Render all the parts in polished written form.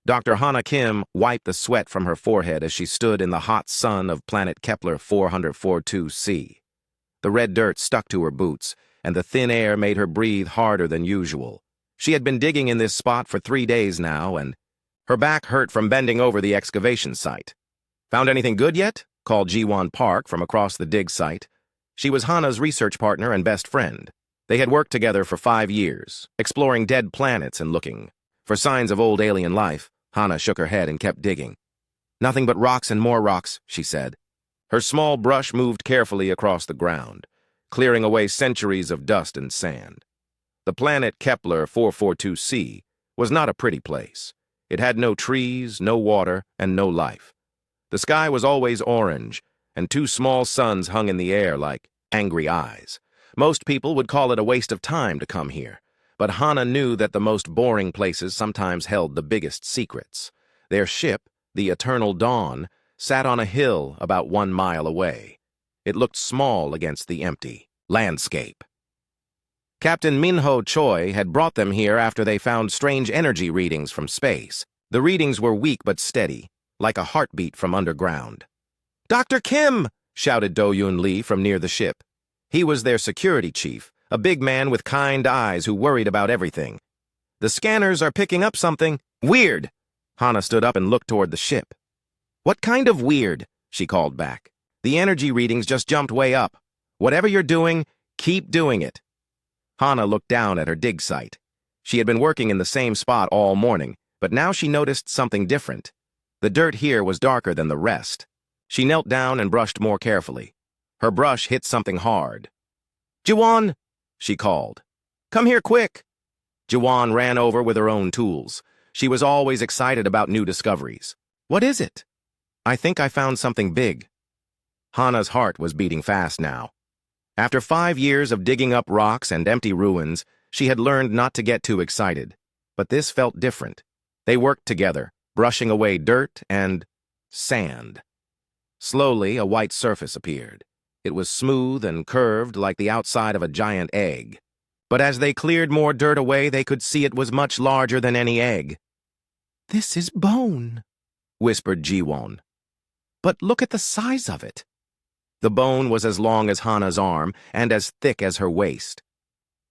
Dr. Hana Kim wiped the sweat from her forehead as she stood in the hot sun of planet Kepler 442c. The red dirt stuck to her boots, and the thin air made her breathe harder than usual. She had been digging in this spot for 3 days now, and her back hurt from bending over the excavation site. "Found anything good yet?" called Ji-won Park from across the dig site. She was Hana's research partner and best friend. They had worked together for 5 years, exploring dead planets and looking for signs of old alien life. Hana shook her head and kept digging. "Nothing but rocks and more rocks," she said. Her small brush moved carefully across the ground, clearing away centuries of dust and sand. The planet Kepler 442c was not a pretty place. It had no trees, no water, and no life. The sky was always orange, and 2 small suns hung in the air like angry eyes. Most people would call it a waste of time to come here, but Hana knew that the most boring places sometimes held the biggest secrets. Their ship, the Eternal Dawn, sat on a hill about 1 mile away. It looked small against the empty landscape. Captain Minho Choi had brought them here after they found strange energy readings from space. The readings were weak but steady, like a heartbeat from underground. "Dr. Kim!" shouted Do-Yoon Lee from near the ship. He was their security chief, a big man with kind eyes who worried about everything. "The scanners are picking up something weird." Hana stood up and looked toward the ship. "What kind of weird?" she called back. "The energy readings just jumped way up. Whatever you're doing, keep doing it." Hana looked down at her dig site. She had been working in the same spot all morning, but now she noticed something different. The dirt here was darker than the rest. She knelt down and brushed more carefully. Her brush hit something hard. "Ji-won!" she called. "Come here quick!" Ji-won ran over with her own tools. She was always excited about new discoveries. "What is it?" "I think I found something big." Hana's heart was beating fast now. After 5 years of digging up rocks and empty ruins, she had learned not to get too excited. But this felt different. They worked together, brushing away dirt and sand. Slowly, a white surface appeared. It was smooth and curved like the outside of a giant egg. But as they cleared more dirt away, they could see it was much larger than any egg. "This is bone," whispered Ji-won. "But look at the size of it." The bone was as long as Hana's arm and as thick as her waist.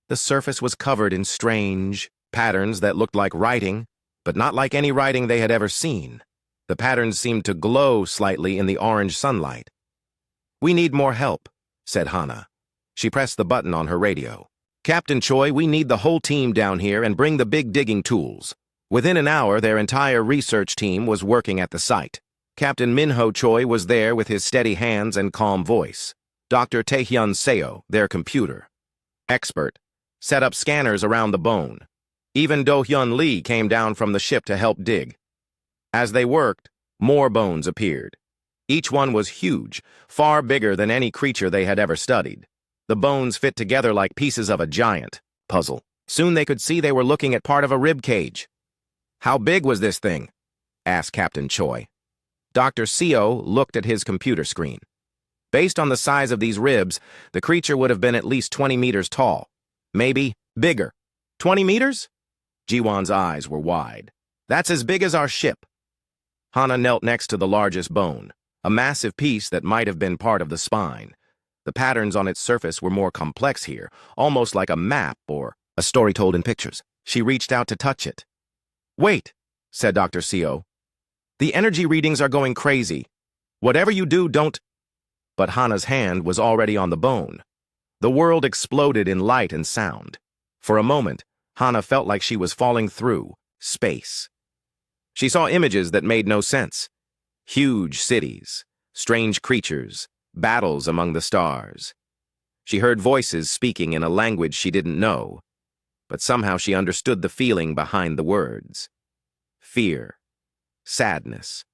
The surface was covered in strange patterns that looked like writing, but not like any writing they had ever seen. The patterns seemed to glow slightly in the orange sunlight. "We need more help," said Hana. She pressed the button on her radio. "Captain Choi, we need the whole team down here and bring the big digging tools." Within an hour, their entire research team was working at the site. Captain Minho Choi was there with his steady hands and calm voice. Dr. Taehyun Seo, their computer expert, set up scanners around the bone. Even Do-Hyun Lee came down from the ship to help dig. As they worked, more bones appeared. Each one was huge, far bigger than any creature they had ever studied. The bones fit together like pieces of a giant puzzle. Soon they could see they were looking at part of a rib cage. "How big was this thing?" asked Captain Choi. Dr. Seo looked at his computer screen. Based on the size of these ribs, the creature would have been at least 20 meters tall. Maybe bigger. 20 meters? Ji-won's eyes were wide. "That's as big as our ship." Hana knelt next to the largest bone, a massive piece that might have been part of the spine. The patterns on its surface were more complex here, almost like a map or a story told in pictures. She reached out to touch it. "Wait," said Dr. Seo. "The energy readings are going crazy. Whatever you do, don't—" But Hana's hand was already on the bone. The world exploded in light and sound. For a moment, Hana felt like she was falling through space. She saw images that made no sense. Huge cities, strange creatures, battles among the stars. She heard voices speaking in a language she didn't know, but somehow she understood the feeling behind the words. Fear. Sadness,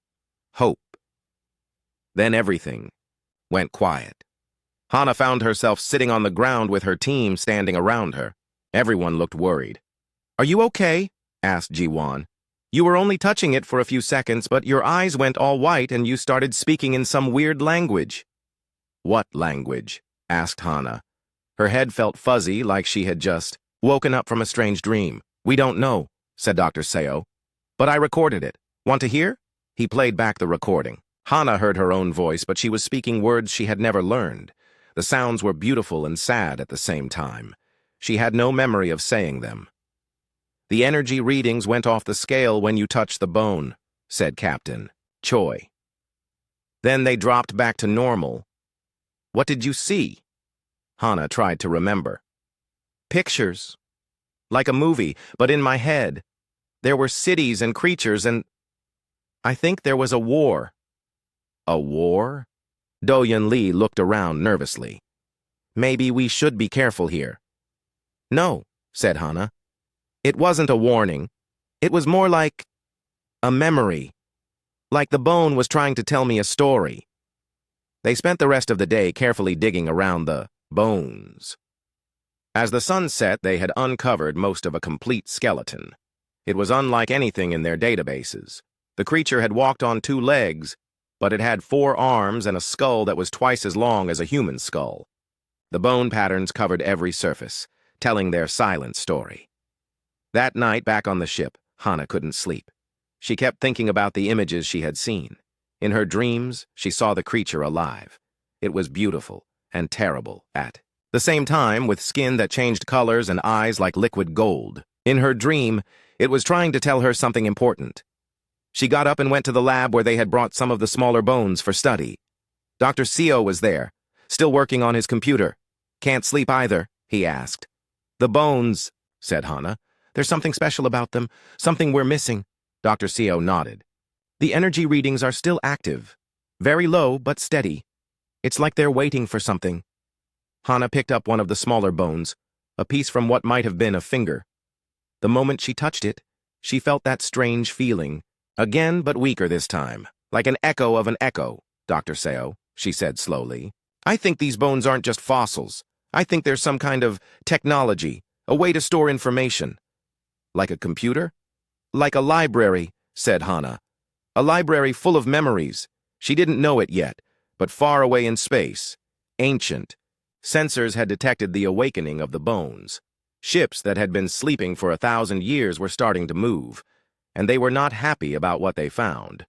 hope. Then everything went quiet. Hana found herself sitting on the ground with her team standing around her. Everyone looked worried. "Are you okay?" asked Ji-won. "You were only touching it for a few seconds, but your eyes went all white and you started speaking in some weird language." "What language?" asked Hana. Her head felt fuzzy like she had just woken up from a strange dream. "We don't know," said Dr. Seo. But I recorded it. Want to hear? He played back the recording. Hana heard her own voice, but she was speaking words she had never learned. The sounds were beautiful and sad at the same time. She had no memory of saying them. The energy readings went off the scale when you touched the bone, said Captain Choi. Then they dropped back to normal. What did you see? Hana tried to remember. Pictures. Like a movie, but in my head. There were cities and creatures and I think there was a war. A war? Do-Yun Lee looked around nervously. Maybe we should be careful here. No, said Hana. It wasn't a warning. It was more like a memory. Like the bone was trying to tell me a story. They spent the rest of the day carefully digging around the bones. As the sun set, they had uncovered most of a complete skeleton. It was unlike anything in their databases. The creature had walked on 2 legs, but it had 4 arms and a skull that was twice as long as a human skull. The bone patterns covered every surface, telling their silent story. That night, back on the ship, Hana couldn't sleep. She kept thinking about the images she had seen. In her dreams, she saw the creature alive. It was beautiful and terrible at the same time, with skin that changed colors and eyes like liquid gold. In her dream, it was trying to tell her something important. She got up and went to the lab where they had brought some of the smaller bones for study. Dr. Seo was there, still working on his computer. Can't sleep either, he asked. The bones, said Hana. There's something special about them, something we're missing. Dr. Seo nodded. The energy readings are still active. Very low, but steady. It's like they're waiting for something. Hana picked up one of the smaller bones, a piece from what might have been a finger. The moment she touched it, she felt that strange feeling. Again, but weaker this time. Like an echo of an echo, Dr. Seo, she said slowly. I think these bones aren't just fossils. I think there's some kind of technology, a way to store information. Like a computer? Like a library, said Hana. A library full of memories. She didn't know it yet, but far away in space. Ancient. Sensors had detected the awakening of the bones. Ships that had been sleeping for 1,000 years were starting to move, and they were not happy about what they found.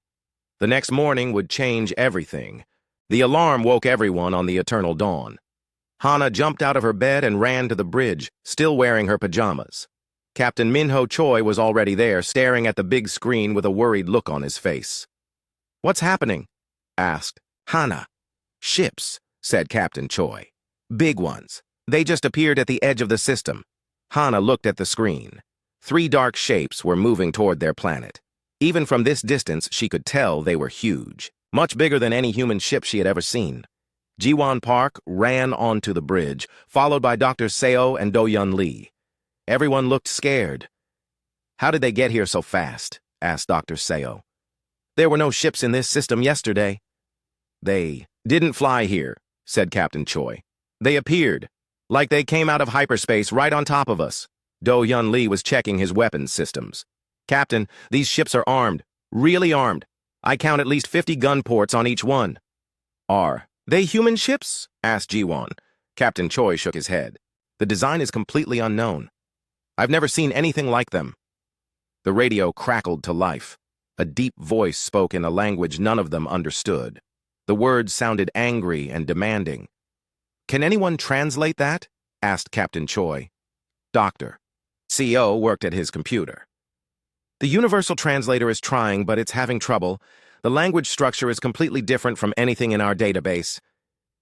The next morning would change everything. The alarm woke everyone on the eternal dawn. Hana jumped out of her bed and ran to the bridge, still wearing her pajamas. Captain Minho Choi was already there, staring at the big screen with a worried look on his face. What's happening? Asked Hana. Ships, said Captain Choi. Big ones. They just appeared at the edge of the system. Hana looked at the screen. 3 dark shapes were moving toward their planet. Even from this distance, she could tell they were huge, much bigger than any human ship she had ever seen. Jiwon Park ran onto the bridge, followed by Dr. Seo and Do-Yun Lee. Everyone looked scared. How did they get here so fast? Asked Dr. Seo. There were no ships in this system yesterday. They didn't fly here, said Captain Choi. They appeared, like they came out of hyperspace right on top of us. Do-Yun Lee was checking his weapons systems. Captain, these ships are armed, really armed. I count at least 50 gun ports on each one. Are they human ships? Asked Jiwon. Captain Choi shook his head. The design is completely unknown. I've never seen anything like them. The radio crackled to life. A deep voice spoke in a language none of them understood. The words sounded angry and demanding. Can anyone translate that? Asked Captain Choi. Dr. Seo worked at his computer. The universal translator is trying, but it's having trouble. The language structure is completely different from anything in our database.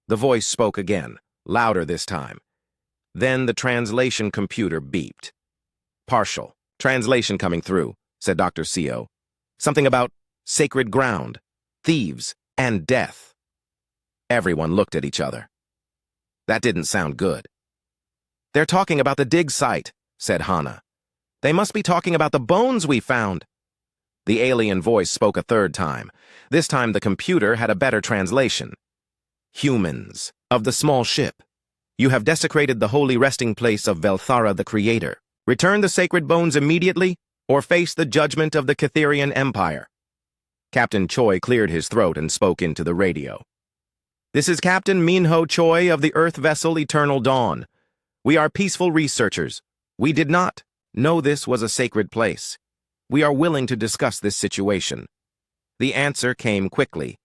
The voice spoke again, louder this time. Then the translation computer beeped. Partial. Translation coming through, said Dr. Seo. Something about sacred ground, thieves, and death. Everyone looked at each other. That didn't sound good. They're talking about the dig site, said Hana. They must be talking about the bones we found. The alien voice spoke a 3rd time. This time the computer had a better translation. Humans, of the small ship. You have desecrated the holy resting place of Velthara the Creator. Return the sacred bones immediately, or face the judgment of the Catherian Empire. Captain Choi cleared his throat and spoke into the radio. This is Captain Minho Choi of the Earth vessel Eternal Dawn. We are peaceful researchers. We did not know this was a sacred place. We are willing to discuss this situation. The answer came quickly.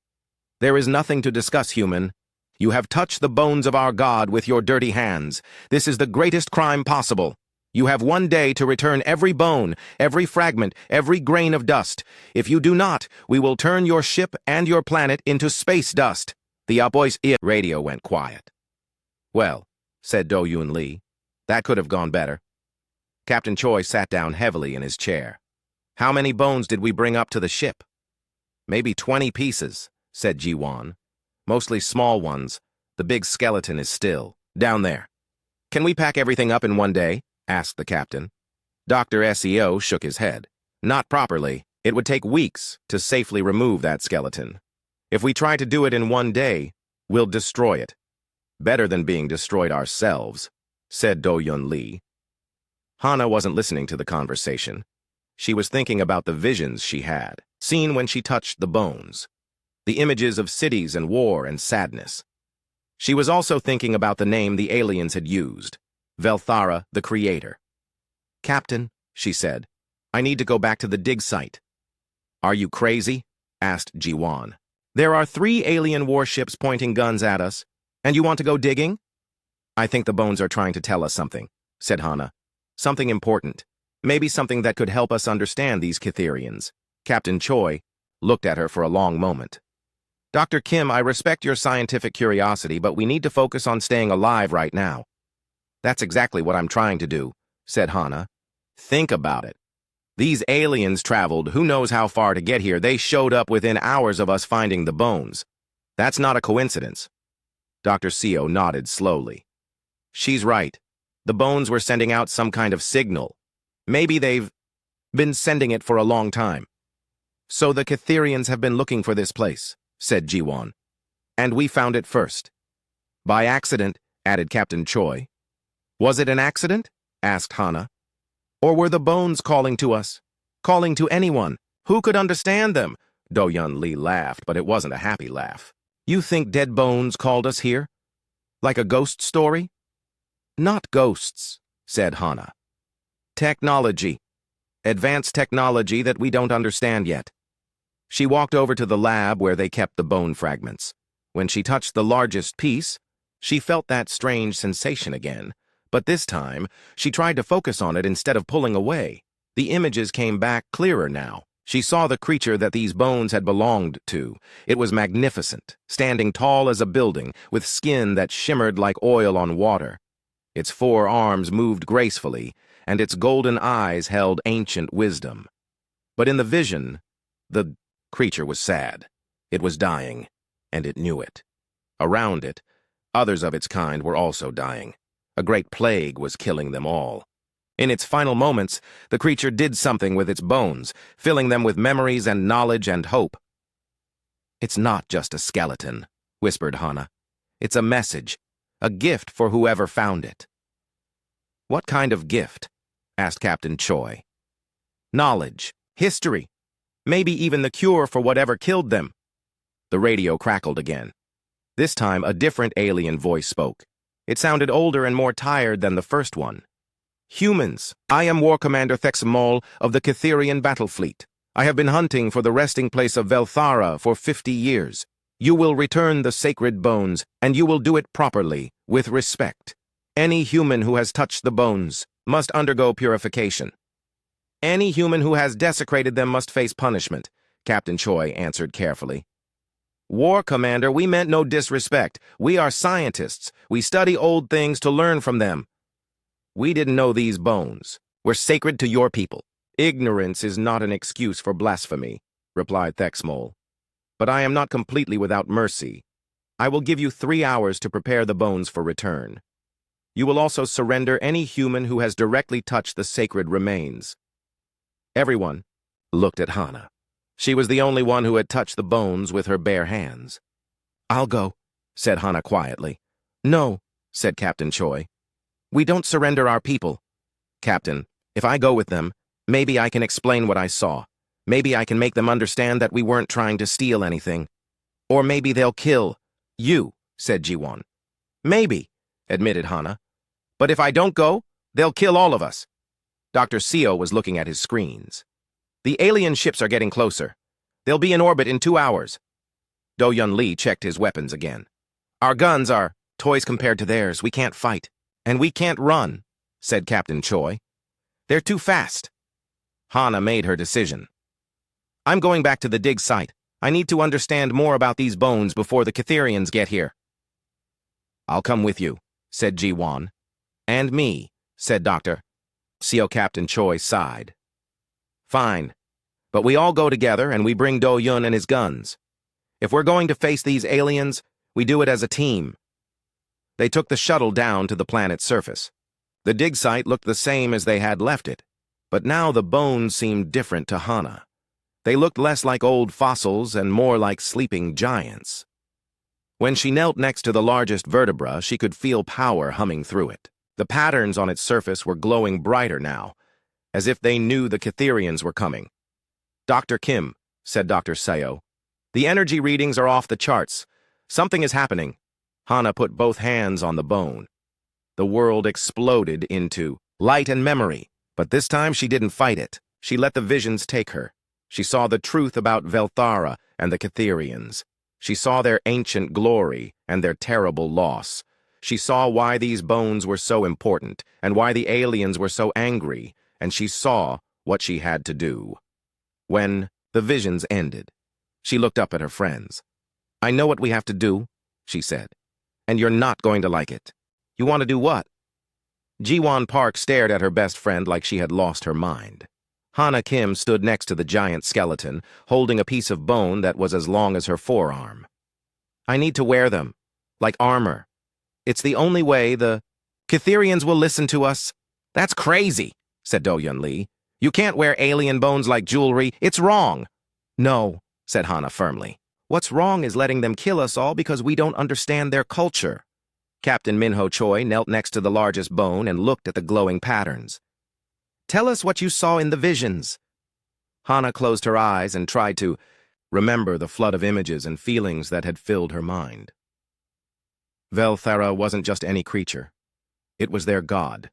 There is nothing to discuss, human. You have touched the bones of our god with your dirty hands. This is the greatest crime possible. You have 1 day to return every bone, every fragment, every grain of dust. If you do not, we will turn your ship and your planet into space dust. The boy's radio went quiet. Well, said Do-Yoon Lee, that could have gone better. Captain Choi sat down heavily in his chair. How many bones did we bring up to the ship? Maybe 20 pieces, said Ji-won. Mostly small ones. The big skeleton is still down there. Can we pack everything up in 1 day? Asked the captain. Dr. SEO shook his head. Not properly. It would take weeks to safely remove that skeleton. If we try to do it in 1 day, we'll destroy it. Better than being destroyed ourselves, said Do-Yoon Lee. Hana wasn't listening to the conversation. She was thinking about the visions she had seen when she touched the bones, the images of cities and war and sadness. She was also thinking about the name the aliens had used, Velthara the Creator. Captain, she said, I need to go back to the dig site. Are you crazy? Asked Ji-won. There are 3 alien warships pointing guns at us, and you want to go digging? I think the bones are trying to tell us something, said Hana. Something important. Maybe something that could help us understand these Kitherians. Captain Choi looked at her for a long moment. Dr. Kim, I respect your scientific curiosity, but we need to focus on staying alive right now. That's exactly what I'm trying to do, said Hana. Think about it. These aliens traveled who knows how far to get here. They showed up within hours of us finding the bones. That's not a coincidence. Dr. Seo nodded slowly. She's right. The bones were sending out some kind of signal. Maybe they've been sending it for a long time. So the Kitherians have been looking for this place, said Ji-won. And we found it first. By accident, added Captain Choi. Was it an accident? Asked Hana. Or were the bones calling to us? Calling to anyone? Who could understand them? Do-Yoon Lee laughed, but it wasn't a happy laugh. You think dead bones called us here? Like a ghost story? Not ghosts, said Hana. Technology. Advanced technology that we don't understand yet. She walked over to the lab where they kept the bone fragments. When she touched the largest piece, she felt that strange sensation again, but this time, she tried to focus on it instead of pulling away. The images came back clearer now. She saw the creature that these bones had belonged to. It was magnificent, standing tall as a building, with skin that shimmered like oil on water. Its 4 arms moved gracefully, and its golden eyes held ancient wisdom. But in the vision, the creature was sad. It was dying, and it knew it. Around it, others of its kind were also dying. A great plague was killing them all. In its final moments, the creature did something with its bones, filling them with memories and knowledge and hope. It's not just a skeleton, whispered Hana. It's a message, a gift for whoever found it. What kind of gift? Asked Captain Choi. Knowledge, history, maybe even the cure for whatever killed them. The radio crackled again. This time, a different alien voice spoke. It sounded older and more tired than the first one. Humans, I am War Commander Thexamol of the Kitherian Battle Fleet. I have been hunting for the resting place of Velthara for 50 years. You will return the sacred bones, and you will do it properly, with respect. Any human who has touched the bones must undergo purification. Any human who has desecrated them must face punishment, Captain Choi answered carefully. War Commander, we meant no disrespect. We are scientists. We study old things to learn from them. We didn't know these bones were sacred to your people. Ignorance is not an excuse for blasphemy, replied Thexmol. But I am not completely without mercy. I will give you 3 hours to prepare the bones for return. You will also surrender any human who has directly touched the sacred remains. Everyone looked at Hana. She was the only one who had touched the bones with her bare hands. I'll go, said Hana quietly. No, said Captain Choi. We don't surrender our people. Captain, if I go with them, maybe I can explain what I saw. Maybe I can make them understand that we weren't trying to steal anything. Or maybe they'll kill you, said Ji-won. Maybe, admitted Hana. But if I don't go, they'll kill all of us. Dr. Seo was looking at his screens. The alien ships are getting closer. They'll be in orbit in 2 hours. Do-Yun Lee checked his weapons again. Our guns are toys compared to theirs. We can't fight. And we can't run, said Captain Choi. They're too fast. Hana made her decision. I'm going back to the dig site. I need to understand more about these bones before the Catherians get here. I'll come with you, said Ji-won. And me, said Dr. Seo. Captain Choi sighed. Fine, but we all go together and we bring Do-Yun and his guns. If we're going to face these aliens, we do it as a team. They took the shuttle down to the planet's surface. The dig site looked the same as they had left it, but now the bones seemed different to Hana. They looked less like old fossils and more like sleeping giants. When she knelt next to the largest vertebra, she could feel power humming through it. The patterns on its surface were glowing brighter now, as if they knew the Catherians were coming. Dr. Kim, said Dr. Seo, the energy readings are off the charts. Something is happening. Hana put both hands on the bone. The world exploded into light and memory, but this time she didn't fight it. She let the visions take her. She saw the truth about Velthara and the Catherians. She saw their ancient glory and their terrible loss. She saw why these bones were so important and why the aliens were so angry, and she saw what she had to do. When the visions ended, she looked up at her friends. I know what we have to do, she said, and you're not going to like it. You want to do what? Ji-won Park stared at her best friend like she had lost her mind. Hana Kim stood next to the giant skeleton, holding a piece of bone that was as long as her forearm. I need to wear them, like armor. It's the only way the Catherians will listen to us. That's crazy, said Do-Yun Lee. You can't wear alien bones like jewelry. It's wrong. No, said Hana firmly. What's wrong is letting them kill us all because we don't understand their culture. Captain Minho Choi knelt next to the largest bone and looked at the glowing patterns. Tell us what you saw in the visions. Hana closed her eyes and tried to remember the flood of images and feelings that had filled her mind. Velthara wasn't just any creature. It was their god.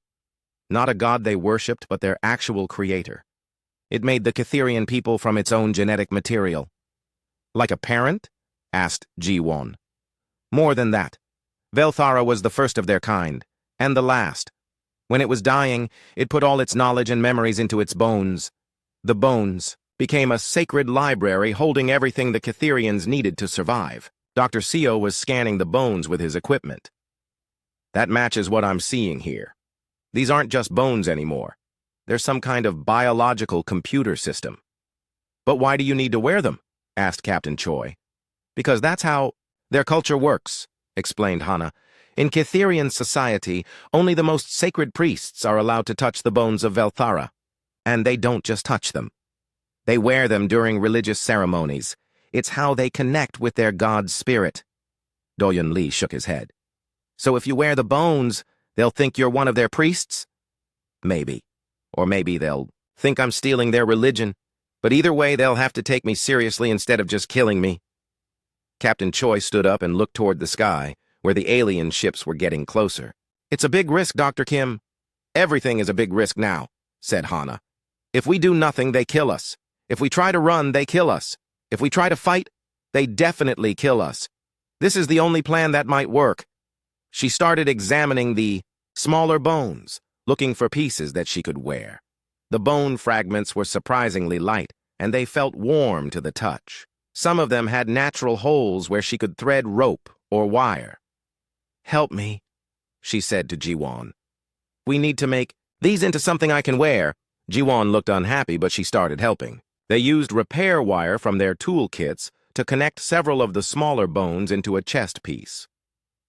Not a god they worshipped, but their actual creator. It made the Catherian people from its own genetic material. Like a parent? Asked Ji-won. More than that. Velthara was the first of their kind, and the last. When it was dying, it put all its knowledge and memories into its bones. The bones became a sacred library holding everything the Catherians needed to survive. Dr. Seo was scanning the bones with his equipment. That matches what I'm seeing here. These aren't just bones anymore. They're some kind of biological computer system. But why do you need to wear them? Asked Captain Choi. Because that's how their culture works, explained Hana. In Catherian society, only the most sacred priests are allowed to touch the bones of Velthara. And they don't just touch them. They wear them during religious ceremonies. It's how they connect with their god's spirit. Do-Yun Lee shook his head. So if you wear the bones, they'll think you're one of their priests? Maybe. Or maybe they'll think I'm stealing their religion. But either way, they'll have to take me seriously instead of just killing me. Captain Choi stood up and looked toward the sky, where the alien ships were getting closer. It's a big risk, Dr. Kim. Everything is a big risk now, said Hana. If we do nothing, they kill us. If we try to run, they kill us. If we try to fight, they definitely kill us. This is the only plan that might work. She started examining the smaller bones, looking for pieces that she could wear. The bone fragments were surprisingly light, and they felt warm to the touch. Some of them had natural holes where she could thread rope or wire. Help me, she said to Ji-won. We need to make these into something I can wear. Ji-won looked unhappy, but she started helping. They used repair wire from their toolkits to connect several of the smaller bones into a chest piece.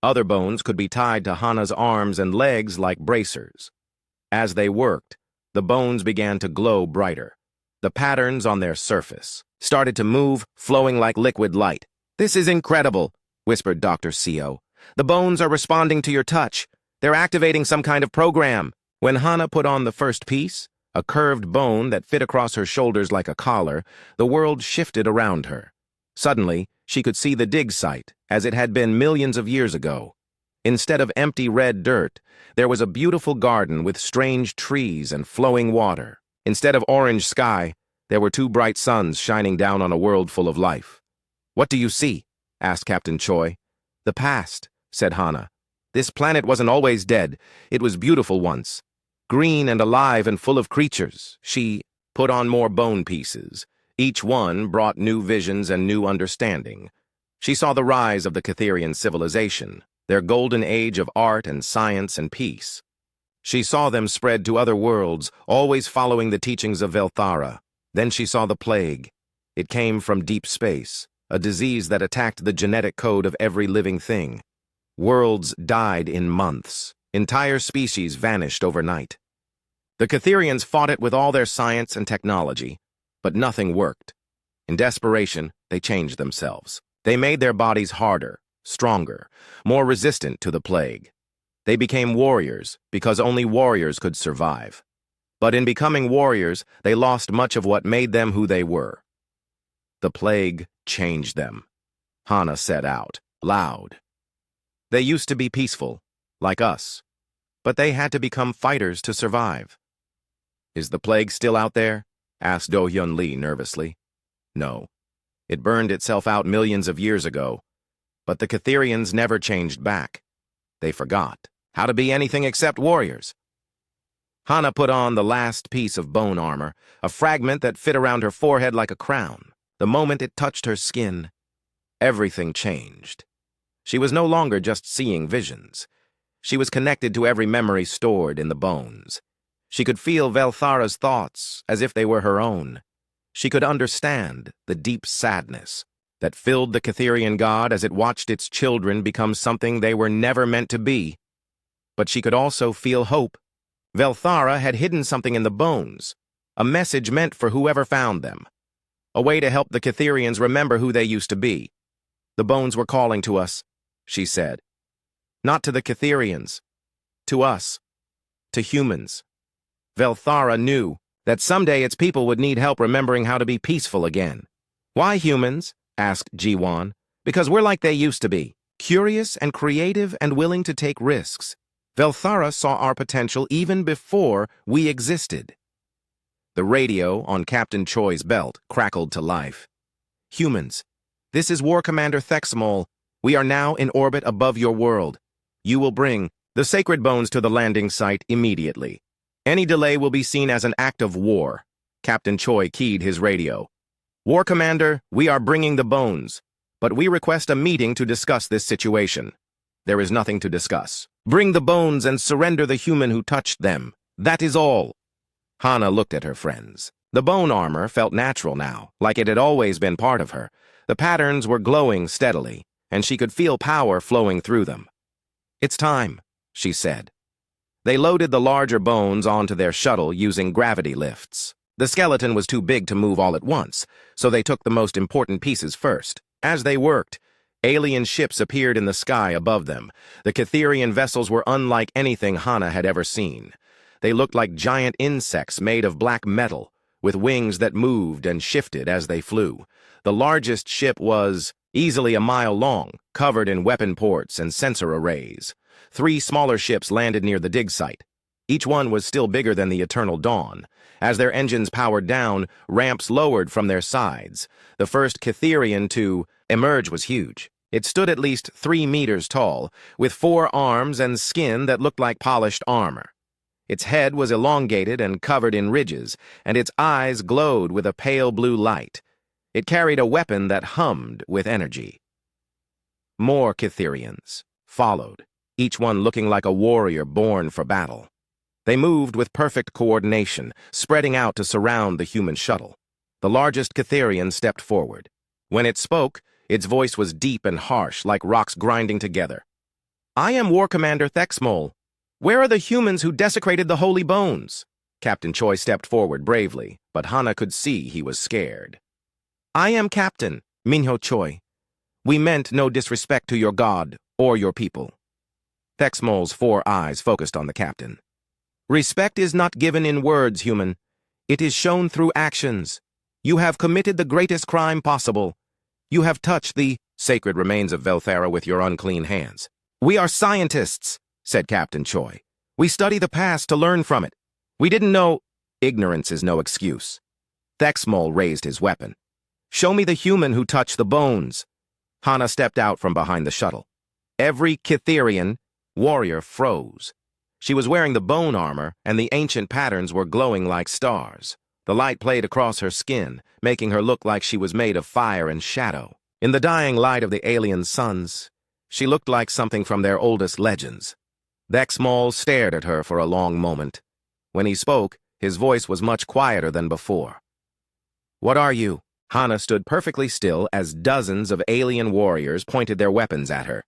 Other bones could be tied to Hana's arms and legs like bracers. As they worked, the bones began to glow brighter. The patterns on their surface started to move, flowing like liquid light. This is incredible, whispered Dr. Seo. The bones are responding to your touch. They're activating some kind of program. When Hana put on the first piece, a curved bone that fit across her shoulders like a collar, the world shifted around her. Suddenly, she could see the dig site, as it had been millions of years ago. Instead of empty red dirt, there was a beautiful garden with strange trees and flowing water. Instead of orange sky, There were two bright suns shining down on a world full of life. "What do you see?" asked Captain Choi. "The past," said Hana. "This planet wasn't always dead. It was beautiful once. Green and alive and full of creatures." She put on more bone pieces. Each one brought new visions and new understanding. She saw the rise of the Catherian civilization, their golden age of art and science and peace. She saw them spread to other worlds, always following the teachings of Velthara. Then she saw the plague. It came from deep space, a disease that attacked the genetic code of every living thing. Worlds died in months. Entire species vanished overnight. The Catherians fought it with all their science and technology, but nothing worked. In desperation, they changed themselves. They made their bodies harder, stronger, more resistant to the plague. They became warriors because only warriors could survive. But in becoming warriors, they lost much of what made them who they were. The plague changed them. Hana said out loud. They used to be peaceful, like us, but they had to become fighters to survive. "Is the plague still out there?" asked Do-hyun Lee nervously. "No. It burned itself out millions of years ago, but the Catherians never changed back. They forgot how to be anything except warriors." Hana put on the last piece of bone armor, a fragment that fit around her forehead like a crown. The moment it touched her skin, everything changed. She was no longer just seeing visions. She was connected to every memory stored in the bones. She could feel Velthara's thoughts as if they were her own. She could understand the deep sadness that filled the Catherian god as it watched its children become something they were never meant to be. But she could also feel hope. Velthara had hidden something in the bones, a message meant for whoever found them, a way to help the Catherians remember who they used to be. "The bones were calling to us," she said. "Not to the Catherians, to us, to humans." Velthara knew that someday its people would need help remembering how to be peaceful again. "Why humans?" asked Ji-won. "Because we're like they used to be, curious and creative and willing to take risks. Velthara saw our potential even before we existed." The radio on Captain Choi's belt crackled to life. "Humans, this is War Commander Thexmol. We are now in orbit above your world. You will bring the sacred bones to the landing site immediately. Any delay will be seen as an act of war." Captain Choi keyed his radio. "War Commander, we are bringing the bones, but we request a meeting to discuss this situation." "There is nothing to discuss. Bring the bones and surrender the human who touched them. That is all." Hana looked at her friends. The bone armor felt natural now, like it had always been part of her. The patterns were glowing steadily, and she could feel power flowing through them. "It's time," she said. They loaded the larger bones onto their shuttle using gravity lifts. The skeleton was too big to move all at once, so they took the most important pieces first. As they worked, alien ships appeared in the sky above them. The Catherian vessels were unlike anything Hana had ever seen. They looked like giant insects made of black metal, with wings that moved and shifted as they flew. The largest ship was easily a mile long, covered in weapon ports and sensor arrays. 3 smaller ships landed near the dig site. Each one was still bigger than the Eternal Dawn. As their engines powered down, ramps lowered from their sides. The first Catherian to emerge was huge. It stood at least 3 meters tall, with 4 arms and skin that looked like polished armor. Its head was elongated and covered in ridges, and its eyes glowed with a pale blue light. It carried a weapon that hummed with energy. More Catherians followed, each one looking like a warrior born for battle. They moved with perfect coordination, spreading out to surround the human shuttle. The largest Catherian stepped forward. When it spoke, its voice was deep and harsh, like rocks grinding together. "I am War Commander Thexmol. Where are the humans who desecrated the holy bones?" Captain Choi stepped forward bravely, but Hana could see he was scared. "I am Captain Minho Choi. We meant no disrespect to your god or your people." Thexmol's 4 eyes focused on the captain. "Respect is not given in words, human. It is shown through actions. You have committed the greatest crime possible. You have touched the sacred remains of Velthara with your unclean hands." "We are scientists," said Captain Choi. "We study the past to learn from it. We didn't know—" "Ignorance is no excuse." Thexmol raised his weapon. "Show me the human who touched the bones." Hana stepped out from behind the shuttle. Every Kytherian warrior froze. She was wearing the bone armor, and the ancient patterns were glowing like stars. The light played across her skin, making her look like she was made of fire and shadow. In the dying light of the alien suns, she looked like something from their oldest legends. Thexmol stared at her for a long moment. When he spoke, his voice was much quieter than before. "What are you?" Hana stood perfectly still as dozens of alien warriors pointed their weapons at her.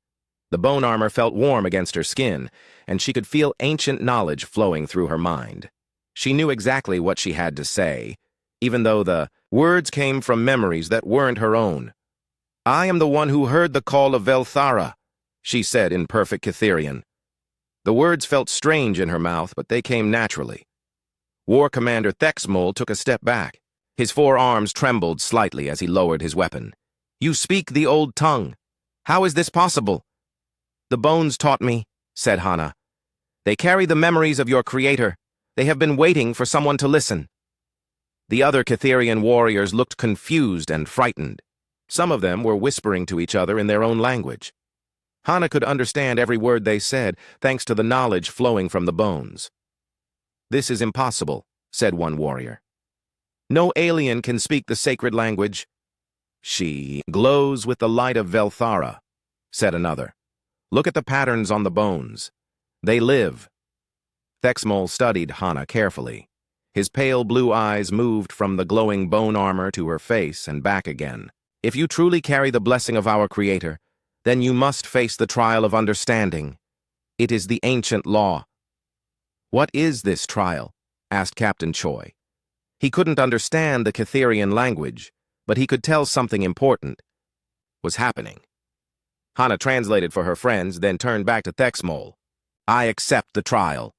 The bone armor felt warm against her skin, and she could feel ancient knowledge flowing through her mind. She knew exactly what she had to say, even though the words came from memories that weren't her own. "I am the one who heard the call of Velthara," she said in perfect Kytherian. The words felt strange in her mouth, but they came naturally. War Commander Thexmol took a step back. His forearms trembled slightly as he lowered his weapon. "You speak the old tongue. How is this possible?" "The bones taught me," said Hana. "They carry the memories of your creator. They have been waiting for someone to listen." The other Kytherian warriors looked confused and frightened. Some of them were whispering to each other in their own language. Hana could understand every word they said, thanks to the knowledge flowing from the bones. "This is impossible," said one warrior. "No alien can speak the sacred language." "She glows with the light of Velthara," said another. "Look at the patterns on the bones. They live." Thexmol studied Hana carefully. His pale blue eyes moved from the glowing bone armor to her face and back again. "If you truly carry the blessing of our Creator, then you must face the trial of understanding. It is the ancient law." "What is this trial?" asked Captain Choi. He couldn't understand the Kytherian language, but he could tell something important was happening. Hana translated for her friends, then turned back to Thexmol. "I accept the trial."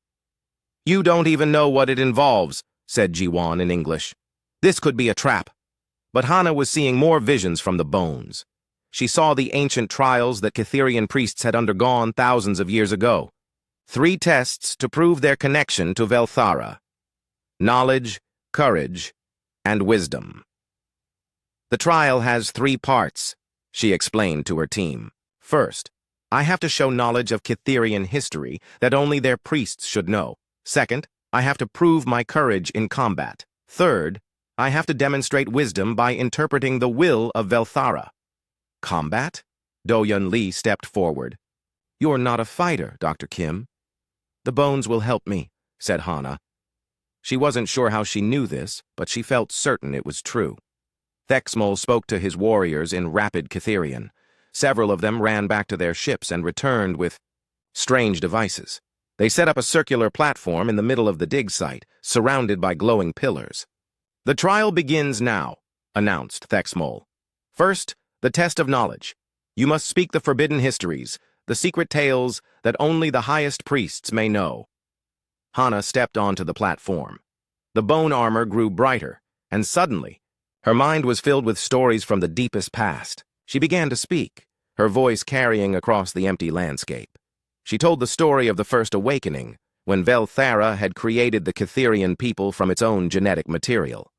"You don't even know what it involves," said Jiwon in English. "This could be a trap." But Hana was seeing more visions from the bones. She saw the ancient trials that Kytherian priests had undergone thousands of years ago. 3 tests to prove their connection to Velthara: knowledge, courage, and wisdom. "The trial has 3 parts," she explained to her team. "First, I have to show knowledge of Kytherian history that only their priests should know. Second, I have to prove my courage in combat. Third, I have to demonstrate wisdom by interpreting the will of Velthara." "Combat?" Do-Yun Lee stepped forward. "You're not a fighter, Dr. Kim." "The bones will help me," said Hana. She wasn't sure how she knew this, but she felt certain it was true. Thexmol spoke to his warriors in rapid Kytherian. Several of them ran back to their ships and returned with strange devices. They set up a circular platform in the middle of the dig site, surrounded by glowing pillars. "The trial begins now," announced Thexmol. "First, the test of knowledge. You must speak the forbidden histories, the secret tales that only the highest priests may know." Hana stepped onto the platform. The bone armor grew brighter, and suddenly, her mind was filled with stories from the deepest past. She began to speak, her voice carrying across the empty landscape. She told the story of the First Awakening, when Velthara had created the Kytherian people from its own genetic material.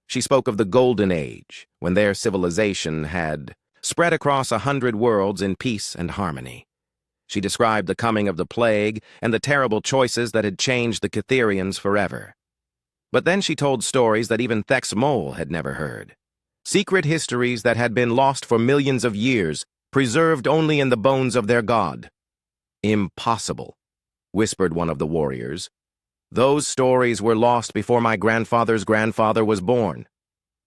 She spoke of the Golden Age, when their civilization had spread across 100 worlds in peace and harmony. She described the coming of the plague and the terrible choices that had changed the Kytherians forever. But then she told stories that even Thexmol had never heard. Secret histories that had been lost for millions of years, preserved only in the bones of their god. "Impossible," whispered one of the warriors. "Those stories were lost before my grandfather's grandfather was born."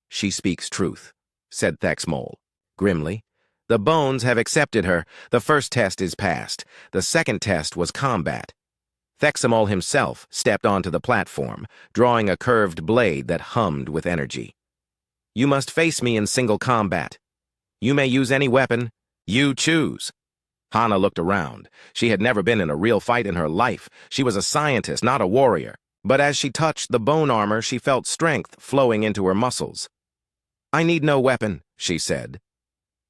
"She speaks truth," said Thexmol, grimly. "The bones have accepted her. The first test is passed. The second test was combat." Thexmol himself stepped onto the platform, drawing a curved blade that hummed with energy. "You must face me in single combat. You may use any weapon. You choose." Hana looked around. She had never been in a real fight in her life. She was a scientist, not a warrior. But as she touched the bone armor, she felt strength flowing into her muscles. "I need no weapon," she said.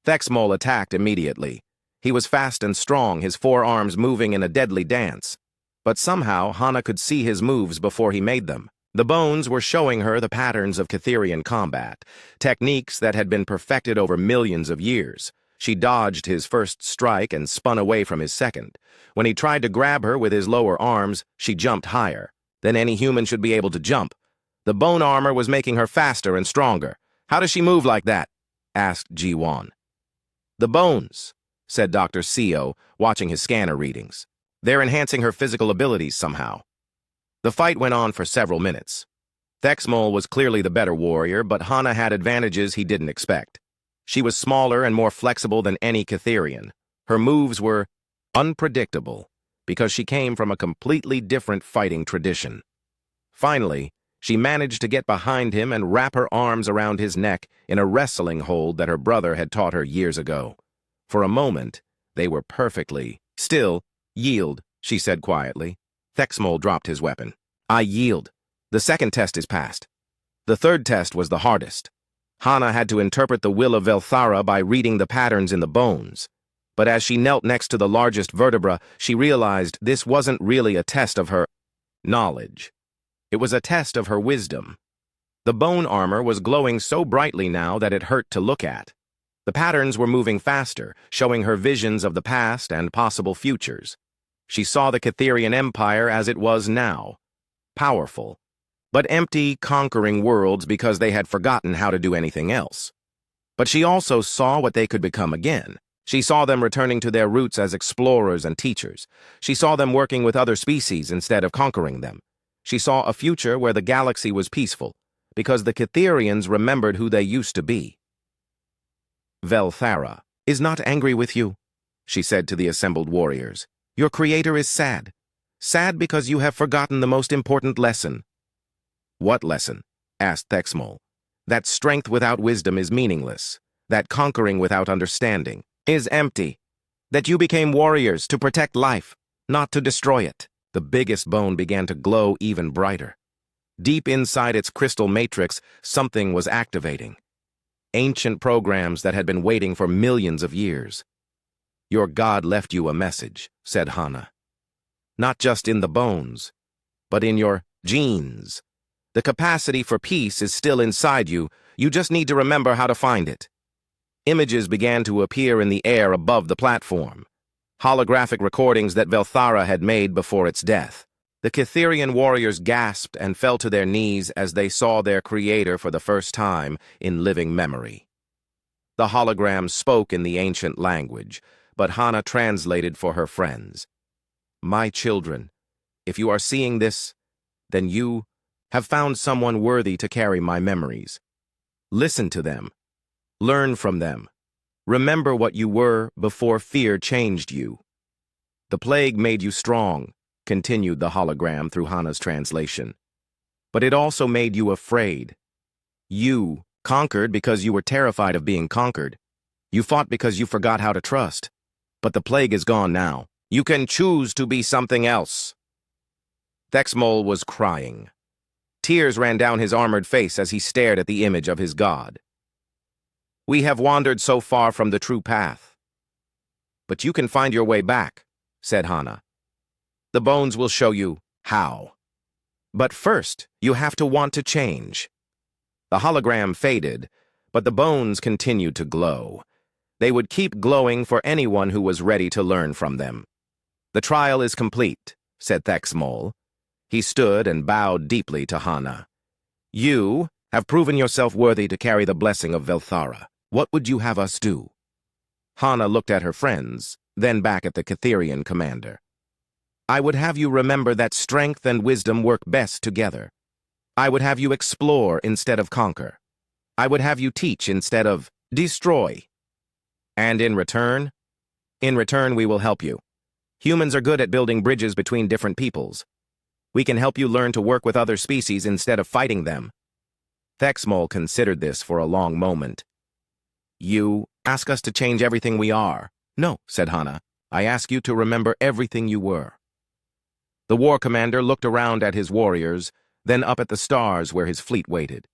Thexmol attacked immediately. He was fast and strong, his forearms moving in a deadly dance. But somehow, Hana could see his moves before he made them. The bones were showing her the patterns of Catherian combat, techniques that had been perfected over millions of years. She dodged his first strike and spun away from his second. When he tried to grab her with his lower arms, she jumped higher than any human should be able to jump. The bone armor was making her faster and stronger. "How does she move like that?" asked Ji-won. "The bones," said Dr. Seo, watching his scanner readings. "They're enhancing her physical abilities somehow." The fight went on for several minutes. Thexmol was clearly the better warrior, but Hana had advantages he didn't expect. She was smaller and more flexible than any Catherian. Her moves were unpredictable because she came from a completely different fighting tradition. Finally, she managed to get behind him and wrap her arms around his neck in a wrestling hold that her brother had taught her years ago. For a moment, they were perfectly still. "Yield," she said quietly. Thexmol dropped his weapon. "I yield. The second test is passed." The third test was the hardest. Hana had to interpret the will of Velthara by reading the patterns in the bones. But as she knelt next to the largest vertebra, she realized this wasn't really a test of her knowledge. It was a test of her wisdom. The bone armor was glowing so brightly now that it hurt to look at. The patterns were moving faster, showing her visions of the past and possible futures. She saw the Catherian Empire as it was now, powerful, but empty, conquering worlds because they had forgotten how to do anything else. But she also saw what they could become again. She saw them returning to their roots as explorers and teachers. She saw them working with other species instead of conquering them. She saw a future where the galaxy was peaceful, because the Catherians remembered who they used to be. "Velthara is not angry with you," she said to the assembled warriors. "Your creator is sad. Sad because you have forgotten the most important lesson." "What lesson?" asked Thexmol. "That strength without wisdom is meaningless. That conquering without understanding is empty. That you became warriors to protect life, not to destroy it." The biggest bone began to glow even brighter. Deep inside its crystal matrix, something was activating. Ancient programs that had been waiting for millions of years. "Your God left you a message," said Hana. "Not just in the bones, but in your genes. The capacity for peace is still inside you. You just need to remember how to find it." Images began to appear in the air above the platform. Holographic recordings that Velthara had made before its death. The Catherian warriors gasped and fell to their knees as they saw their creator for the first time in living memory. The holograms spoke in the ancient language, but Hana translated for her friends. "My children, if you are seeing this, then you have found someone worthy to carry my memories. Listen to them. Learn from them. Remember what you were before fear changed you. The plague made you strong," continued the hologram through Hana's translation. "But it also made you afraid. You conquered because you were terrified of being conquered. You fought because you forgot how to trust. But the plague is gone now. You can choose to be something else." Thexmol was crying. Tears ran down his armored face as he stared at the image of his god. "We have wandered so far from the true path. But you can find your way back," said Hana. "The bones will show you how. But first, you have to want to change." The hologram faded, but the bones continued to glow. They would keep glowing for anyone who was ready to learn from them. "The trial is complete," said Thexmol. He stood and bowed deeply to Hana. "You have proven yourself worthy to carry the blessing of Velthara. What would you have us do?" Hana looked at her friends, then back at the Catherian commander. "I would have you remember that strength and wisdom work best together. I would have you explore instead of conquer. I would have you teach instead of destroy. And in return? In return, we will help you. Humans are good at building bridges between different peoples. We can help you learn to work with other species instead of fighting them." Thexmol considered this for a long moment. "You ask us to change everything we are." "No," said Hana. "I ask you to remember everything you were." The war commander looked around at his warriors, then up at the stars where his fleet waited.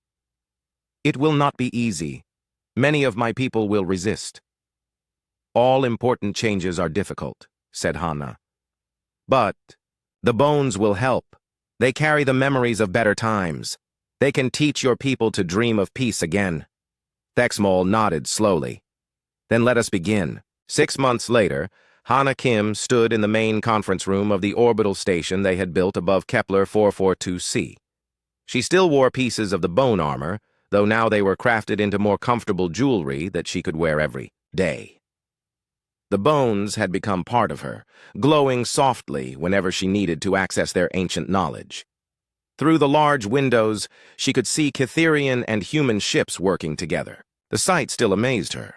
"It will not be easy. Many of my people will resist. All important changes are difficult," said Hana. "But the bones will help. They carry the memories of better times. They can teach your people to dream of peace again. Thexmol nodded slowly. Then let us begin. 6 months later, Hana Kim stood in the main conference room of the orbital station they had built above Kepler 442c. She still wore pieces of the bone armor, though now they were crafted into more comfortable jewelry that she could wear every day. The bones had become part of her, glowing softly whenever she needed to access their ancient knowledge. Through the large windows, she could see Cytherian and human ships working together. The sight still amazed her.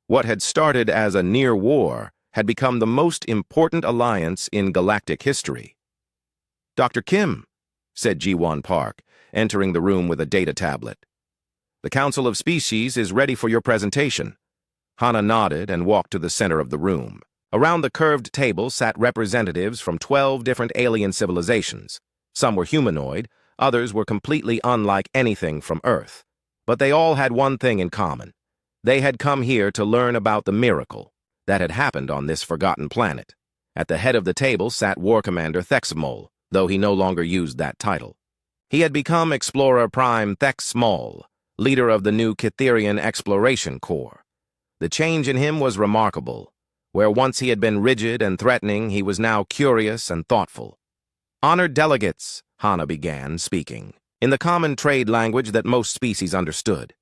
What had started as a near war had become the most important alliance in galactic history. "Dr. Kim," said Ji-Won Park, entering the room with a data tablet. "The Council of Species is ready for your presentation." Hana nodded and walked to the center of the room. Around the curved table sat representatives from 12 different alien civilizations. Some were humanoid, others were completely unlike anything from Earth. But they all had one thing in common. They had come here to learn about the miracle that had happened on this forgotten planet. At the head of the table sat War Commander Thexmol, though he no longer used that title. He had become Explorer Prime Thexmol, leader of the new Cytherian Exploration Corps. The change in him was remarkable. Where once he had been rigid and threatening, he was now curious and thoughtful. "Honored delegates," Hana began, speaking, in the common trade language that most species understood.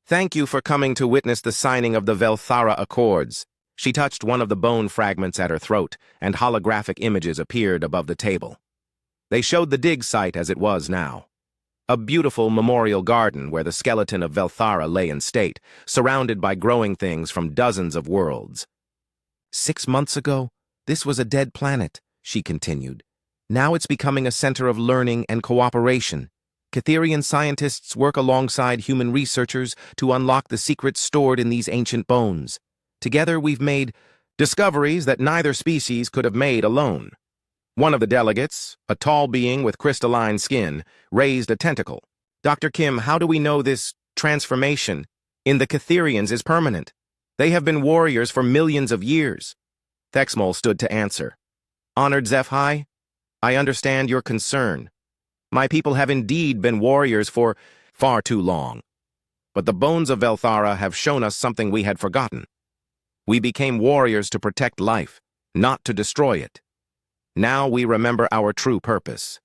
"Thank you for coming to witness the signing of the Velthara Accords." She touched one of the bone fragments at her throat, and holographic images appeared above the table. They showed the dig site as it was now. A beautiful memorial garden where the skeleton of Velthara lay in state, surrounded by growing things from dozens of worlds. 6 months ago, this was a dead planet," she continued. "Now it's becoming a center of learning and cooperation. Cytherian scientists work alongside human researchers to unlock the secrets stored in these ancient bones. Together we've made discoveries that neither species could have made alone." One of the delegates, a tall being with crystalline skin, raised a tentacle. "Dr. Kim, how do we know this transformation in the Cytherians is permanent? They have been warriors for millions of years." Thexmol stood to answer. "Honored Zephi, I understand your concern. My people have indeed been warriors for far too long. But the bones of Velthara have shown us something we had forgotten. We became warriors to protect life, not to destroy it. Now we remember our true purpose."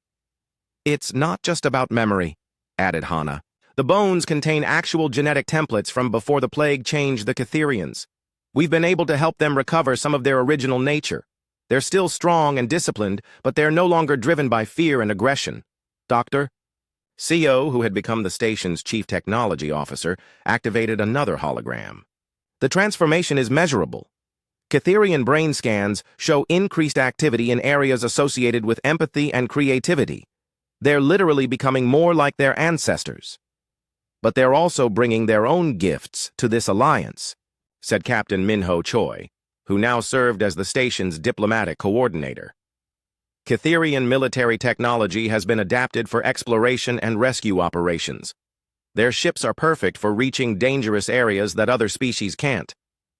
"It's not just about memory," added Hana. "The bones contain actual genetic templates from before the plague changed the Cytherians. We've been able to help them recover some of their original nature. They're still strong and disciplined, but they're no longer driven by fear and aggression. Doctor?" CO, who had become the station's chief technology officer, activated another hologram. "The transformation is measurable. Cytherian brain scans show increased activity in areas associated with empathy and creativity. They're literally becoming more like their ancestors. But they're also bringing their own gifts to this alliance," said Captain Minho Choi, who now served as the station's diplomatic coordinator. "Cytherian military technology has been adapted for exploration and rescue operations. Their ships are perfect for reaching dangerous areas that other species can't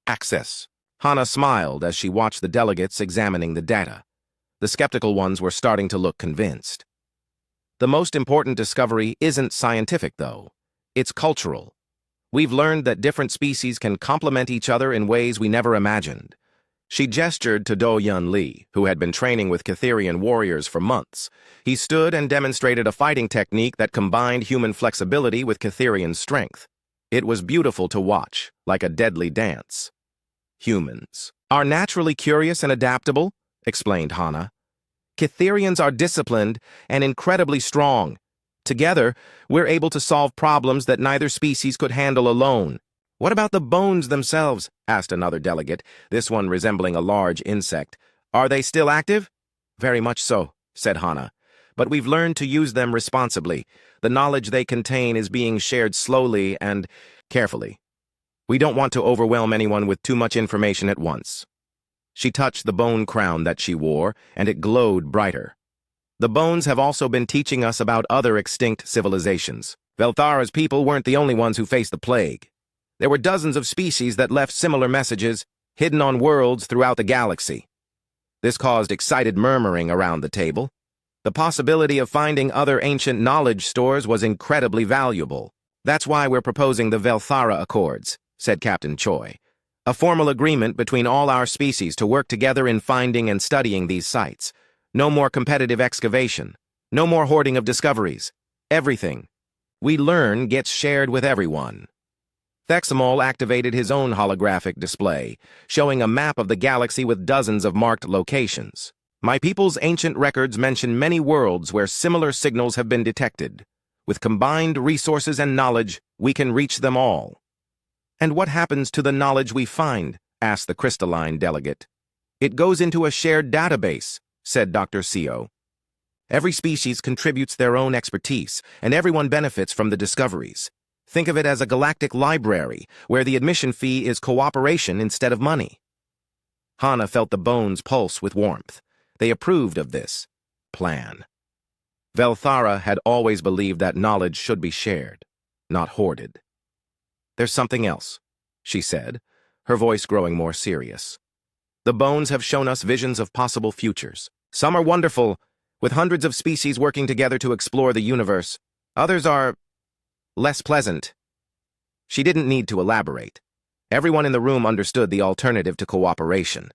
access." Hana smiled as she watched the delegates examining the data. The skeptical ones were starting to look convinced. "The most important discovery isn't scientific, though. It's cultural. We've learned that different species can complement each other in ways we never imagined." She gestured to Do-Yun Lee, who had been training with Cytherian warriors for months. He stood and demonstrated a fighting technique that combined human flexibility with Cytherian strength. It was beautiful to watch, like a deadly dance. "Humans are naturally curious and adaptable," explained Hana. "Cytherians are disciplined and incredibly strong. Together, we're able to solve problems that neither species could handle alone." "What about the bones themselves?" asked another delegate, this one resembling a large insect. "Are they still active?" "Very much so," said Hana. "But we've learned to use them responsibly. The knowledge they contain is being shared slowly and carefully. We don't want to overwhelm anyone with too much information at once." She touched the bone crown that she wore, and it glowed brighter. "The bones have also been teaching us about other extinct civilizations. Velthara's people weren't the only ones who faced the plague. There were dozens of species that left similar messages, hidden on worlds throughout the galaxy." This caused excited murmuring around the table. The possibility of finding other ancient knowledge stores was incredibly valuable. That's why we're proposing the Velthara Accords, said Captain Choi. A formal agreement between all our species to work together in finding and studying these sites. No more competitive excavation. No more hoarding of discoveries. Everything we learn gets shared with everyone. Thexamol activated his own holographic display, showing a map of the galaxy with dozens of marked locations. My people's ancient records mention many worlds where similar signals have been detected. With combined resources and knowledge, we can reach them all. And what happens to the knowledge we find? Asked the crystalline delegate. It goes into a shared database, said Dr. Seo. Every species contributes their own expertise, and everyone benefits from the discoveries. Think of it as a galactic library, where the admission fee is cooperation instead of money. Hana felt the bones pulse with warmth. They approved of this plan. Velthara had always believed that knowledge should be shared, not hoarded. There's something else, she said, her voice growing more serious. The bones have shown us visions of possible futures. Some are wonderful, with hundreds of species working together to explore the universe. Others are less pleasant. She didn't need to elaborate. Everyone in the room understood the alternative to cooperation.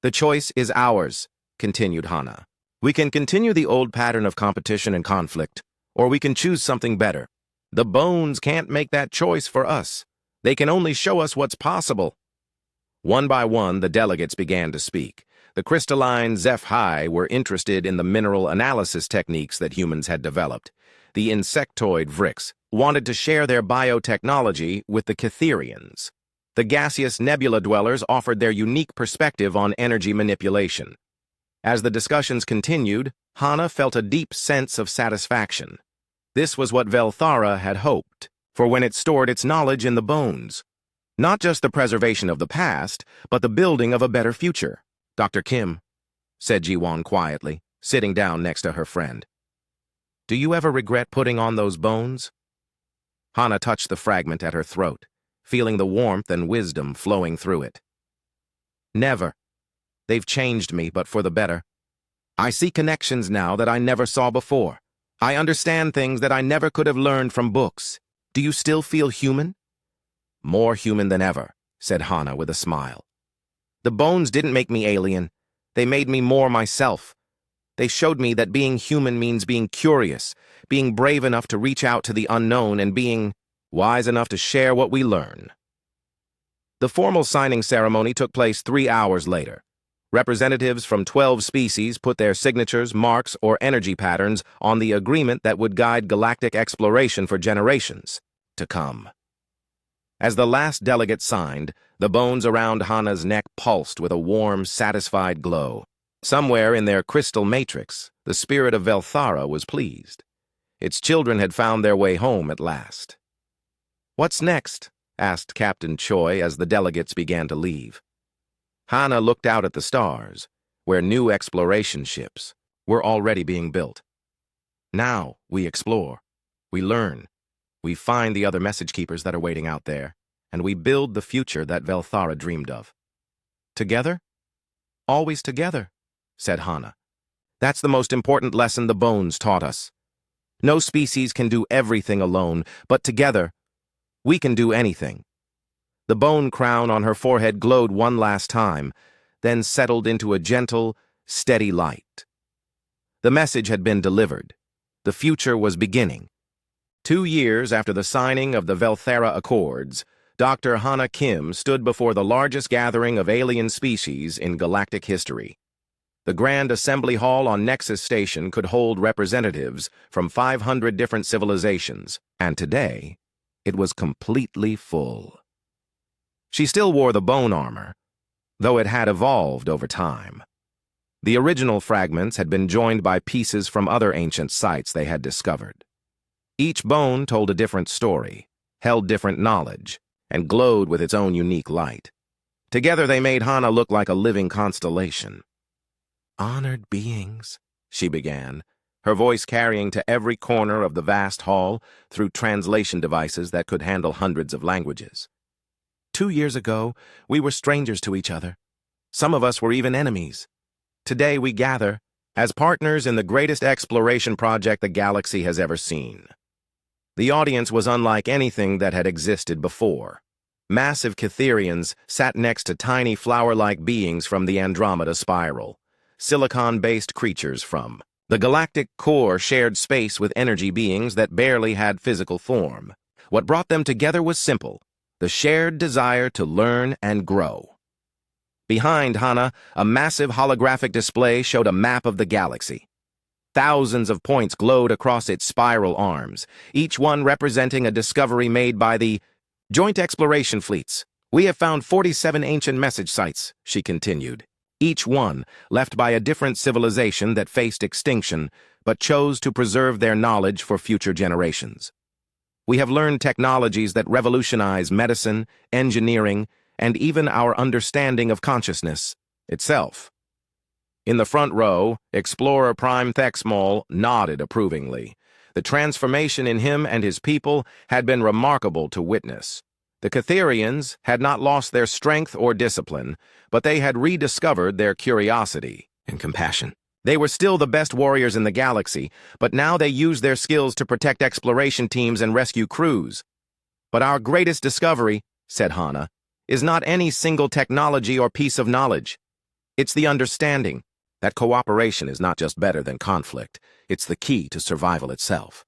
The choice is ours, continued Hana. We can continue the old pattern of competition and conflict, or we can choose something better. The bones can't make that choice for us. They can only show us what's possible. One by one, the delegates began to speak. The crystalline HFY were interested in the mineral analysis techniques that humans had developed. The insectoid Vrix wanted to share their biotechnology with the Catherians. The gaseous nebula dwellers offered their unique perspective on energy manipulation. As the discussions continued, Hana felt a deep sense of satisfaction. This was what Velthara had hoped, for when it stored its knowledge in the bones. Not just the preservation of the past, but the building of a better future. Dr. Kim, said Ji-won quietly, sitting down next to her friend. Do you ever regret putting on those bones? Hana touched the fragment at her throat, feeling the warmth and wisdom flowing through it. Never. They've changed me, but for the better. I see connections now that I never saw before. I understand things that I never could have learned from books. Do you still feel human? More human than ever, said Hana with a smile. The bones didn't make me alien. They made me more myself. They showed me that being human means being curious, being brave enough to reach out to the unknown, and being wise enough to share what we learn. The formal signing ceremony took place 3 hours later. Representatives from 12 species put their signatures, marks, or energy patterns on the agreement that would guide galactic exploration for generations to come. As the last delegate signed, the bones around Hana's neck pulsed with a warm, satisfied glow. Somewhere in their crystal matrix, the spirit of Velthara was pleased. Its children had found their way home at last. What's next? Asked Captain Choi as the delegates began to leave. Hana looked out at the stars, where new exploration ships were already being built. Now we explore, we learn, we find the other message keepers that are waiting out there, and we build the future that Velthara dreamed of. Together? Always together, said Hana. That's the most important lesson the bones taught us. No species can do everything alone, but together, we can do anything. The bone crown on her forehead glowed one last time, then settled into a gentle, steady light. The message had been delivered. The future was beginning. 2 years after the signing of the Velthara Accords, Dr. Hana Kim stood before the largest gathering of alien species in galactic history. The Grand Assembly Hall on Nexus Station could hold representatives from 500 different civilizations, and today, it was completely full. She still wore the bone armor, though it had evolved over time. The original fragments had been joined by pieces from other ancient sites they had discovered. Each bone told a different story, held different knowledge, and glowed with its own unique light. Together they made Hana look like a living constellation. "Honored beings," she began, her voice carrying to every corner of the vast hall through translation devices that could handle hundreds of languages. 2 years ago, we were strangers to each other. Some of us were even enemies. Today we gather, as partners in the greatest exploration project the galaxy has ever seen. The audience was unlike anything that had existed before. Massive Catherians sat next to tiny flower-like beings from the Andromeda Spiral. Silicon-based creatures from the galactic core shared space with energy beings that barely had physical form. What brought them together was simple: the shared desire to learn and grow. Behind Hana, a massive holographic display showed a map of the galaxy. Thousands of points glowed across its spiral arms, each one representing a discovery made by the Joint Exploration Fleets. We have found 47 ancient message sites, she continued, each one left by a different civilization that faced extinction but chose to preserve their knowledge for future generations. We have learned technologies that revolutionize medicine, engineering, and even our understanding of consciousness itself. In the front row, Explorer Prime Thexmol nodded approvingly. The transformation in him and his people had been remarkable to witness. The Catherians had not lost their strength or discipline, but they had rediscovered their curiosity and compassion. They were still the best warriors in the galaxy, but now they used their skills to protect exploration teams and rescue crews. But our greatest discovery, said Hana, is not any single technology or piece of knowledge. It's the understanding that cooperation is not just better than conflict, it's the key to survival itself.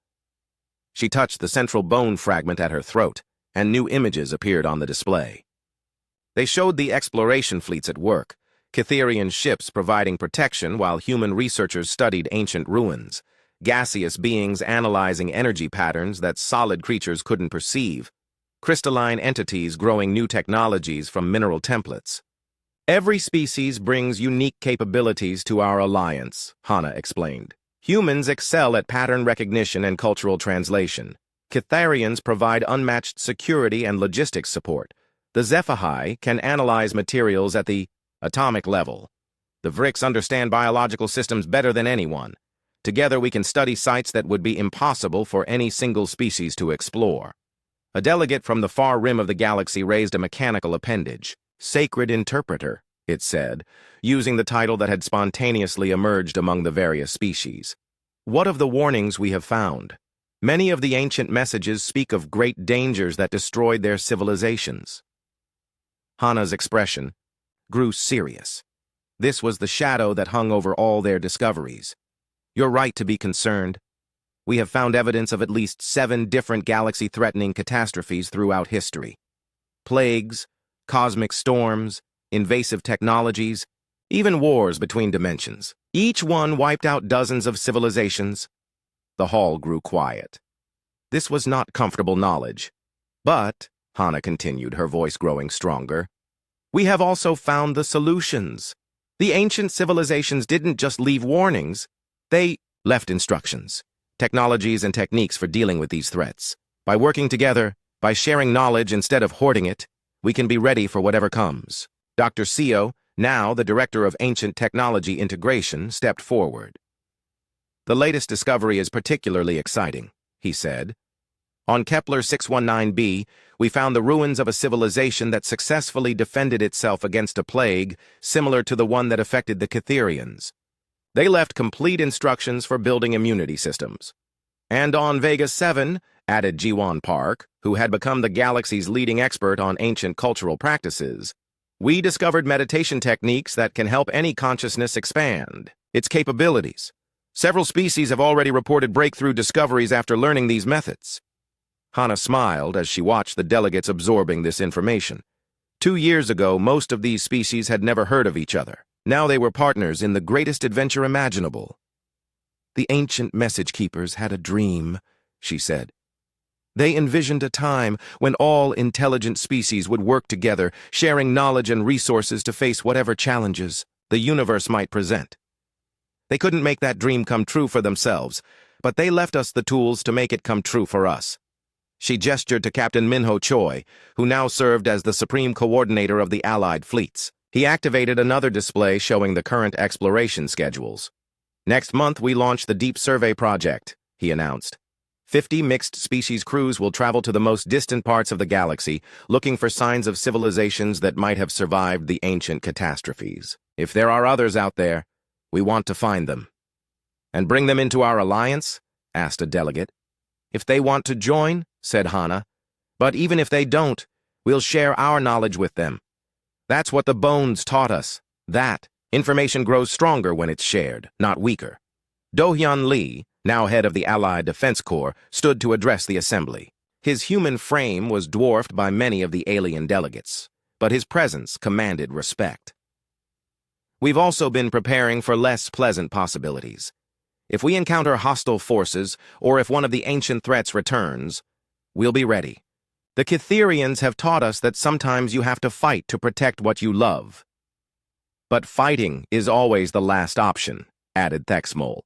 She touched the central bone fragment at her throat, and new images appeared on the display. They showed the exploration fleets at work, Catherian ships providing protection while human researchers studied ancient ruins, gaseous beings analyzing energy patterns that solid creatures couldn't perceive, crystalline entities growing new technologies from mineral templates. Every species brings unique capabilities to our alliance, Hana explained. Humans excel at pattern recognition and cultural translation. Catherians provide unmatched security and logistics support. The Zephahai can analyze materials at the atomic level. The Vrix understand biological systems better than anyone. Together we can study sites that would be impossible for any single species to explore. A delegate from the far rim of the galaxy raised a mechanical appendage. Sacred Interpreter, it said, using the title that had spontaneously emerged among the various species. What of the warnings we have found? Many of the ancient messages speak of great dangers that destroyed their civilizations. Hana's expression grew serious. This was the shadow that hung over all their discoveries. You're right to be concerned. We have found evidence of at least 7 different galaxy-threatening catastrophes throughout history. Plagues, cosmic storms, invasive technologies, even wars between dimensions. Each one wiped out dozens of civilizations. The hall grew quiet. This was not comfortable knowledge. But, Hana continued, her voice growing stronger, we have also found the solutions. The ancient civilizations didn't just leave warnings, they left instructions, technologies and techniques for dealing with these threats. By working together, by sharing knowledge instead of hoarding it, we can be ready for whatever comes. Dr. Seo, now the Director of Ancient Technology Integration, stepped forward. The latest discovery is particularly exciting, he said. On Kepler 619b, we found the ruins of a civilization that successfully defended itself against a plague similar to the one that affected the Catherians. They left complete instructions for building immunity systems. And on Vega 7, added Jiwon Park, who had become the galaxy's leading expert on ancient cultural practices, we discovered meditation techniques that can help any consciousness expand its capabilities. Several species have already reported breakthrough discoveries after learning these methods. Hana smiled as she watched the delegates absorbing this information. 2 years ago, most of these species had never heard of each other. Now they were partners in the greatest adventure imaginable. The ancient message keepers had a dream, she said. They envisioned a time when all intelligent species would work together, sharing knowledge and resources to face whatever challenges the universe might present. They couldn't make that dream come true for themselves, but they left us the tools to make it come true for us. She gestured to Captain Minho Choi, who now served as the Supreme Coordinator of the Allied fleets. He activated another display showing the current exploration schedules. Next month, we launch the Deep Survey Project, he announced. 50 mixed-species crews will travel to the most distant parts of the galaxy, looking for signs of civilizations that might have survived the ancient catastrophes. If there are others out there, we want to find them. And bring them into our alliance? Asked a delegate. If they want to join, said Hana. But even if they don't, we'll share our knowledge with them. That's what the bones taught us. That information grows stronger when it's shared, not weaker. Do-hyun Lee, now head of the Allied Defense Corps, stood to address the assembly. His human frame was dwarfed by many of the alien delegates, but his presence commanded respect. We've also been preparing for less pleasant possibilities. If we encounter hostile forces, or if one of the ancient threats returns, we'll be ready. The Cytherians have taught us that sometimes you have to fight to protect what you love. But fighting is always the last option, added Thexmol.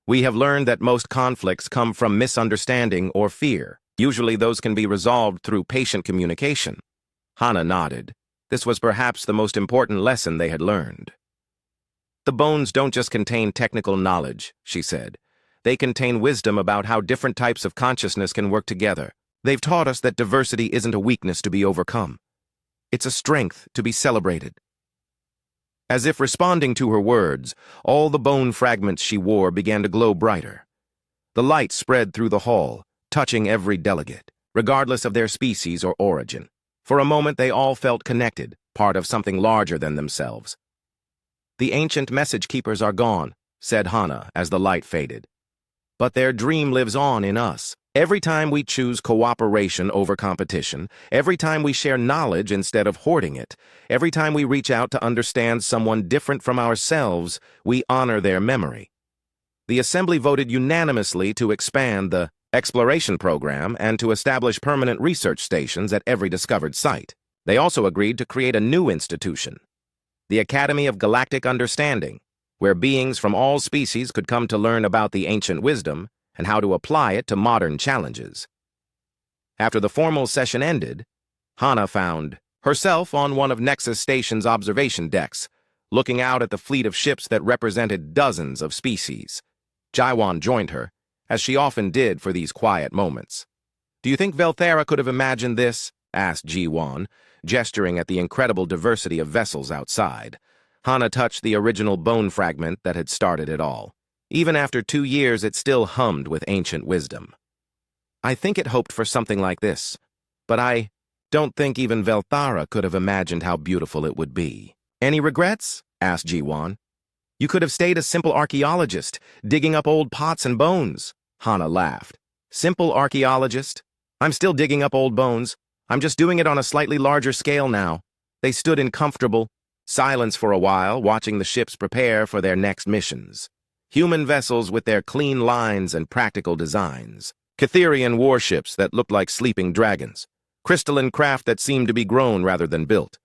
We have learned that most conflicts come from misunderstanding or fear. Usually those can be resolved through patient communication. Hana nodded. This was perhaps the most important lesson they had learned. The bones don't just contain technical knowledge, she said. They contain wisdom about how different types of consciousness can work together. They've taught us that diversity isn't a weakness to be overcome. It's a strength to be celebrated. As if responding to her words, all the bone fragments she wore began to glow brighter. The light spread through the hall, touching every delegate, regardless of their species or origin. For a moment they all felt connected, part of something larger than themselves. The ancient message keepers are gone, said Hana as the light faded. But their dream lives on in us. Every time we choose cooperation over competition, every time we share knowledge instead of hoarding it, every time we reach out to understand someone different from ourselves, we honor their memory. The Assembly voted unanimously to expand the exploration program and to establish permanent research stations at every discovered site. They also agreed to create a new institution, the Academy of Galactic Understanding, where beings from all species could come to learn about the ancient wisdom and how to apply it to modern challenges. After the formal session ended, Hana found herself on one of Nexus Station's observation decks, looking out at the fleet of ships that represented dozens of species. Jiwon joined her, as she often did for these quiet moments. Do you think Velthera could have imagined this? Asked Jiwon, gesturing at the incredible diversity of vessels outside. Hana touched the original bone fragment that had started it all. Even after 2 years, it still hummed with ancient wisdom. I think it hoped for something like this, but I don't think even Velthara could have imagined how beautiful it would be. Any regrets? Asked Jiwon. You could have stayed a simple archaeologist, digging up old pots and bones. Hana laughed. Simple archaeologist? I'm still digging up old bones. I'm just doing it on a slightly larger scale now. They stood in comfortable silence for a while, watching the ships prepare for their next missions. Human vessels with their clean lines and practical designs. Cytherian warships that looked like sleeping dragons. Crystalline craft that seemed to be grown rather than built.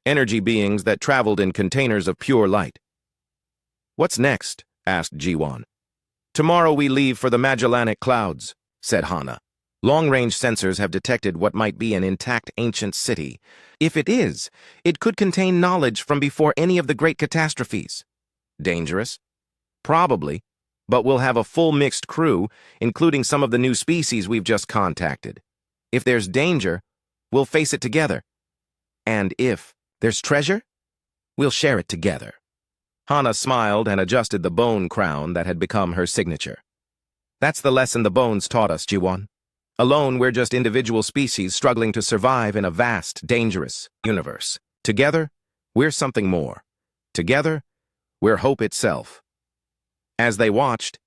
Energy beings that traveled in containers of pure light. What's next? Asked Jiwon. Tomorrow we leave for the Magellanic Clouds, said Hana. Long-range sensors have detected what might be an intact ancient city. If it is, it could contain knowledge from before any of the great catastrophes. Dangerous? Probably, but we'll have a full mixed crew, including some of the new species we've just contacted. If there's danger, we'll face it together. And if there's treasure, we'll share it together. Hana smiled and adjusted the bone crown that had become her signature. That's the lesson the bones taught us, Jiwon. Alone, we're just individual species struggling to survive in a vast, dangerous universe. Together, we're something more. Together, we're hope itself. As they watched,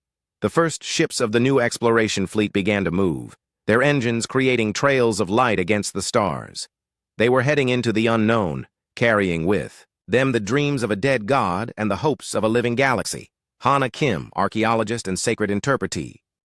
the first ships of the new exploration fleet began to move, their engines creating trails of light against the stars. They were heading into the unknown, carrying with them the dreams of a dead god and the hopes of a living galaxy. Hana Kim, archaeologist and sacred interpretee,